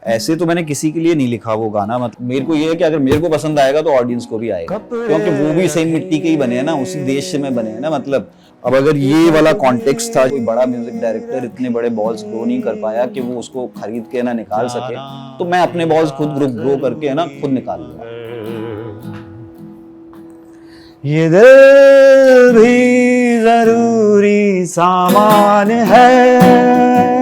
ऐसे तो मैंने किसी के लिए नहीं लिखा वो गाना। मतलब मेरे को ये है कि अगर मेरे को पसंद आएगा तो ऑडियंस को भी आएगा, क्योंकि वो भी सेम मिट्टी के ही बने हैं ना, उसी देश से में बने हैं ना। मतलब अब अगर ये वाला कॉन्टेक्स्ट था, कोई बड़ा म्यूजिक डायरेक्टर इतने बड़े बॉल्स ग्रो नहीं कर पाया कि वो उसको खरीद के ना निकाल सके, तो मैं अपने बॉल्स खुद ग्रो करके ना खुद निकाल लूंगा। ये दिल भी जरूरी सामान है।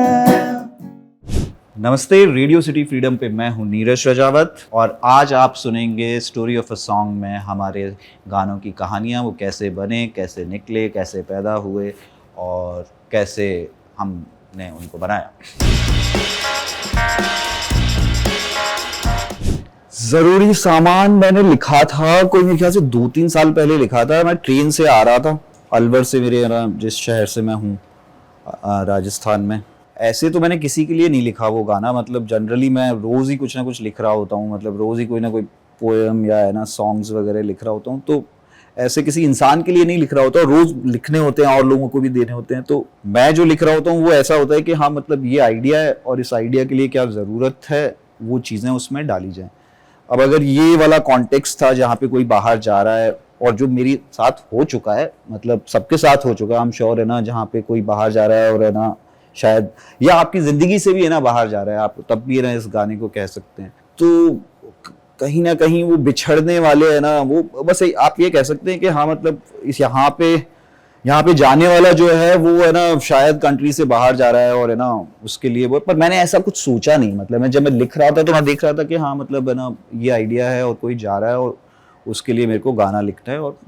नमस्ते, रेडियो सिटी फ्रीडम पे मैं हूँ नीरज रजावत और आज आप सुनेंगे स्टोरी ऑफ अ सॉन्ग में हमारे गानों की कहानियाँ, वो कैसे बने, कैसे निकले, कैसे पैदा हुए और कैसे हमने उनको बनाया। ज़रूरी सामान मैंने लिखा था, कोई मेरे ख्याल से 2-3 साल पहले लिखा था। मैं ट्रेन से आ रहा था अलवर से, मेरे जिस शहर से मैं हूँ राजस्थान में। ऐसे तो मैंने किसी के लिए नहीं लिखा वो गाना। मतलब जनरली मैं रोज़ ही कुछ ना कुछ लिख रहा होता हूँ, मतलब रोज़ ही कोई ना कोई पोएम या है ना सॉन्ग्स वगैरह लिख रहा होता हूँ। तो ऐसे किसी इंसान के लिए नहीं लिख रहा होता, रोज़ लिखने होते हैं और लोगों को भी देने होते हैं। तो मैं जो लिख रहा होता हूँ वो ऐसा होता है कि हाँ, मतलब ये आइडिया है और इस आइडिया के लिए क्या ज़रूरत है, वो चीज़ें उसमें डाली जाएँ। अब अगर ये वाला कॉन्टेक्स्ट था जहाँ पे कोई बाहर जा रहा है, और जो मेरे साथ हो चुका है, मतलब सबके साथ हो चुका है, हम श्योर है ना, जहाँ पे कोई बाहर जा रहा है और है ना शायद या आपकी जिंदगी से भी है ना बाहर जा रहा है, आप तब भी है ना इस गाने को कह सकते हैं। तो कहीं ना कहीं वो बिछड़ने वाले है ना, वो बस आप ये कह सकते हैं कि हाँ, मतलब इस यहाँ पे जाने वाला जो है वो है ना शायद कंट्री से बाहर जा रहा है और है ना उसके लिए वो। पर मैंने ऐसा कुछ सोचा नहीं। मतलब मैं जब मैं लिख रहा था तो मैं देख रहा था कि हाँ, मतलब है ना ये आइडिया है और कोई जा रहा है और उसके लिए मेरे को गाना लिखना है, और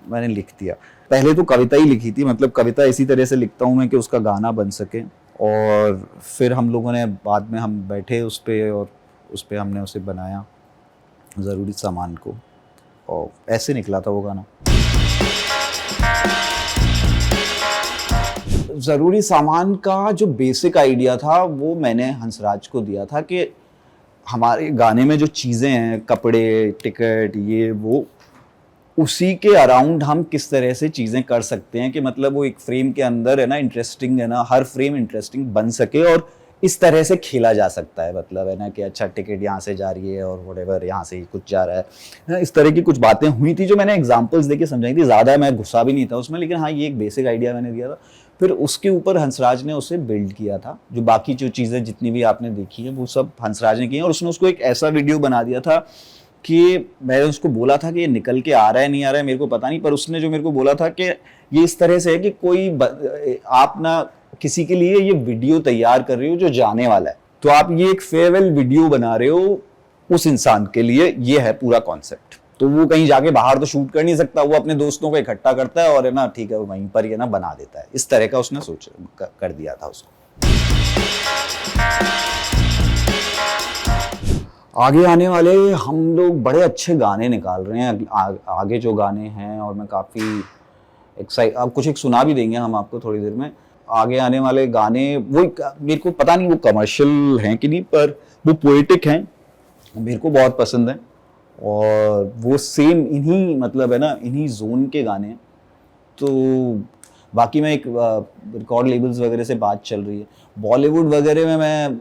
मैंने लिख दिया। पहले तो कविता ही लिखी थी, मतलब कविता इसी तरह से लिखता हूँ मैं कि उसका गाना बन सके। और फिर हम लोगों ने बाद में हम बैठे उस पर और उस पर हमने उसे बनाया ज़रूरी सामान को, और ऐसे निकला था वो गाना। ज़रूरी सामान का जो बेसिक आइडिया था वो मैंने हंसराज को दिया था कि हमारे गाने में जो चीज़ें हैं, कपड़े, टिकट, ये वो, उसी के अराउंड हम किस तरह से चीज़ें कर सकते हैं कि मतलब वो एक फ्रेम के अंदर है ना इंटरेस्टिंग है ना, हर फ्रेम इंटरेस्टिंग बन सके और इस तरह से खेला जा सकता है। मतलब है ना कि अच्छा टिकट यहाँ से जा रही है और व्हाटएवर यहाँ से कुछ जा रहा है। इस तरह की कुछ बातें हुई थी जो मैंने एग्जांपल्स देके समझाई थी। ज़्यादा मैं गुस्सा भी नहीं था उसमें, लेकिन हाँ, ये एक बेसिक आइडिया मैंने दिया था। फिर उसके ऊपर हंसराज ने उसे बिल्ड किया था। जो बाकी जो चीज़ें जितनी भी आपने देखी है वो सब हंसराज ने की है, और उसने उसको एक ऐसा वीडियो बना दिया था कि मैंने उसको बोला था कि ये निकल के आ रहा है नहीं आ रहा है मेरे को पता नहीं, पर उसने जो मेरे को बोला था कि ये इस तरह से है कि आप ना किसी के लिए ये वीडियो तैयार कर रहे हो जो जाने वाला है, तो आप ये एक फेयरवेल वीडियो बना रहे हो उस इंसान के लिए। ये है पूरा कॉन्सेप्ट। तो वो कहीं जाके बाहर तो शूट कर नहीं सकता, वो अपने दोस्तों को इकट्ठा करता है और है ना ठीक है वहीं पर ये ना बना देता है। इस तरह का उसने सोच कर दिया था उसको। आगे आने वाले हम लोग बड़े अच्छे गाने निकाल रहे हैं आगे जो गाने हैं, और मैं काफ़ी अब कुछ एक सुना भी देंगे हम आपको थोड़ी देर में। आगे आने वाले गाने वो मेरे को पता नहीं वो कमर्शियल हैं कि नहीं, पर वो पोएटिक हैं, मेरे को बहुत पसंद है, और वो सेम इन्हीं मतलब है ना इन्हीं जोन के गाने हैं। तो बाकी मैं एक रिकॉर्ड लेबल्स वगैरह से बात चल रही है। बॉलीवुड वगैरह में मैं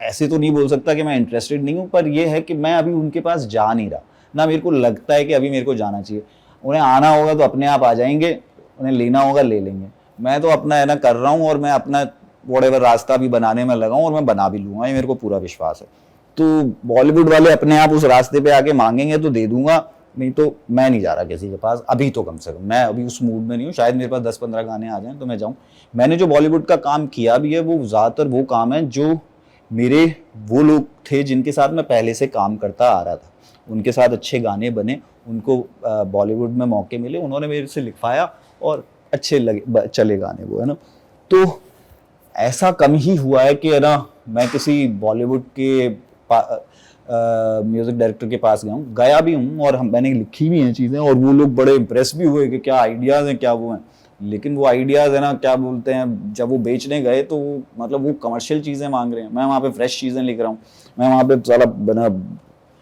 ऐसे तो नहीं बोल सकता कि मैं इंटरेस्टेड नहीं हूँ, पर यह है कि मैं अभी उनके पास जा नहीं रहा ना, मेरे को लगता है कि अभी मेरे को जाना चाहिए। उन्हें आना होगा तो अपने आप आ जाएंगे, उन्हें लेना होगा ले लेंगे। मैं तो अपना है ना कर रहा हूँ, और मैं अपना व्हाटएवर रास्ता भी बनाने में लगा हूँ, और मैं बना भी लूँगा, ये मेरे को पूरा विश्वास है। तो बॉलीवुड वाले अपने आप उस रास्ते पे आके मांगेंगे तो दे दूंगा, नहीं तो मैं नहीं जा रहा किसी के पास अभी। तो कम से कम मैं अभी उस मूड में नहीं हूँ। शायद मेरे पास 10-15 गाने आ जाएं तो मैं जाऊँ। मैंने जो बॉलीवुड का काम किया भी है वो ज़्यादातर वो काम है जो मेरे वो लोग थे जिनके साथ मैं पहले से काम करता आ रहा था, उनके साथ अच्छे गाने बने, उनको बॉलीवुड में मौके मिले, उन्होंने मेरे से लिखवाया और अच्छे लगे चले गाने वो, है ना। तो ऐसा कम ही हुआ है कि है ना मैं किसी बॉलीवुड के म्यूज़िक डायरेक्टर के पास गया भी हूँ और मैंने लिखी भी हैं चीज़ें, और वो लोग बड़े इम्प्रेस भी हुए कि क्या आइडियाज़ हैं, क्या वो हैं। लेकिन वो आइडियाज़ है ना क्या बोलते हैं, जब वो बेचने गए तो मतलब वो कमर्शियल चीज़ें मांग रहे हैं, मैं वहाँ पे फ्रेश चीज़ें लिख रहा हूँ। मैं वहाँ पे साला बना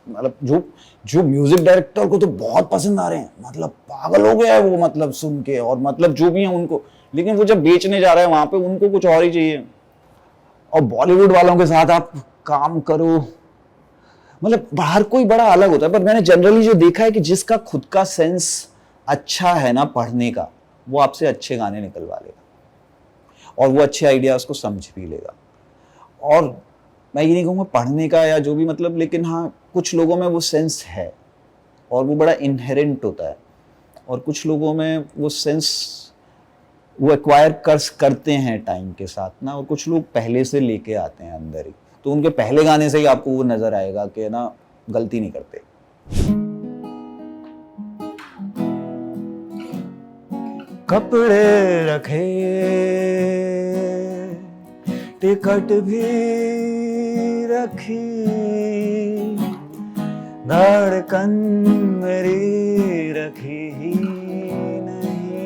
मतलब जो म्यूज़िक डायरेक्टर को तो बहुत पसंद आ रहे हैं, मतलब पागल हो गया है वो, मतलब सुन के, और मतलब जो भी हैं उनको, लेकिन वो जब बेचने जा रहे हैं वहाँ पे उनको कुछ और ही चाहिए। और बॉलीवुड वालों के साथ आप काम करो, मतलब हर कोई बड़ा अलग होता है, पर मैंने जनरली जो देखा है कि जिसका खुद का सेंस अच्छा है ना पढ़ने का, वो आपसे अच्छे गाने निकलवा लेगा और वो अच्छे आइडियाज को समझ भी लेगा। और मैं ये नहीं कहूँगा पढ़ने का या जो भी, मतलब, लेकिन हाँ कुछ लोगों में वो सेंस है और वो बड़ा इनहेरेंट होता है, और कुछ लोगों में वो सेंस वो एक्वायर करते हैं टाइम के साथ ना, और कुछ लोग पहले से लेके आते हैं अंदर ही, तो उनके पहले गाने से ही आपको वो नजर आएगा कि ना गलती नहीं करते। कपड़े रखे, टिकट भी रखी, धड़कन मेरी रखी ही नहीं,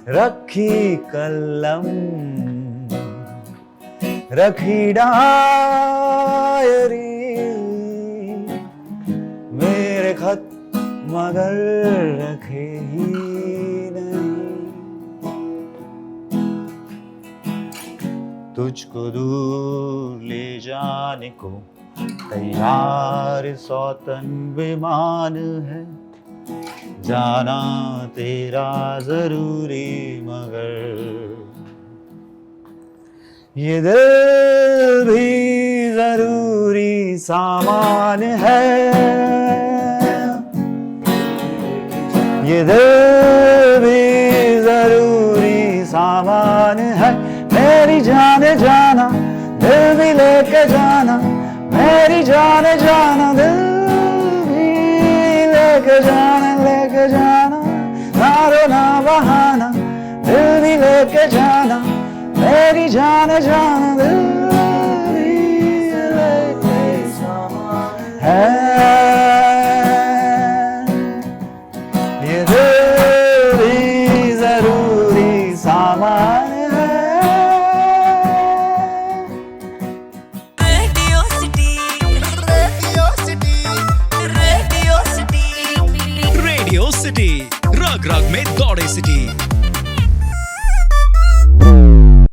रखी कलम रखी डायरी, मेरे खत मगर रखे ही नहीं, तुझको दूर ले जाने को तैयार सौतन विमान है, जाना तेरा जरूरी मगर ये दिल भी जरूरी सामान है, ये दिल भी जरूरी सामान है, मेरी जाने जाना दिल भी लेके जाना, मेरी जाने जाना दिल भी लेके जाना, ना रो ना बहाना, दिल भी लेके जाना, मेरी जाने जाना दिल भी लेके जाना है, ये दिल भी जरूरी सामान है। Radio city, radio city, radio city, radio city रग रग में दौड़े सिटी।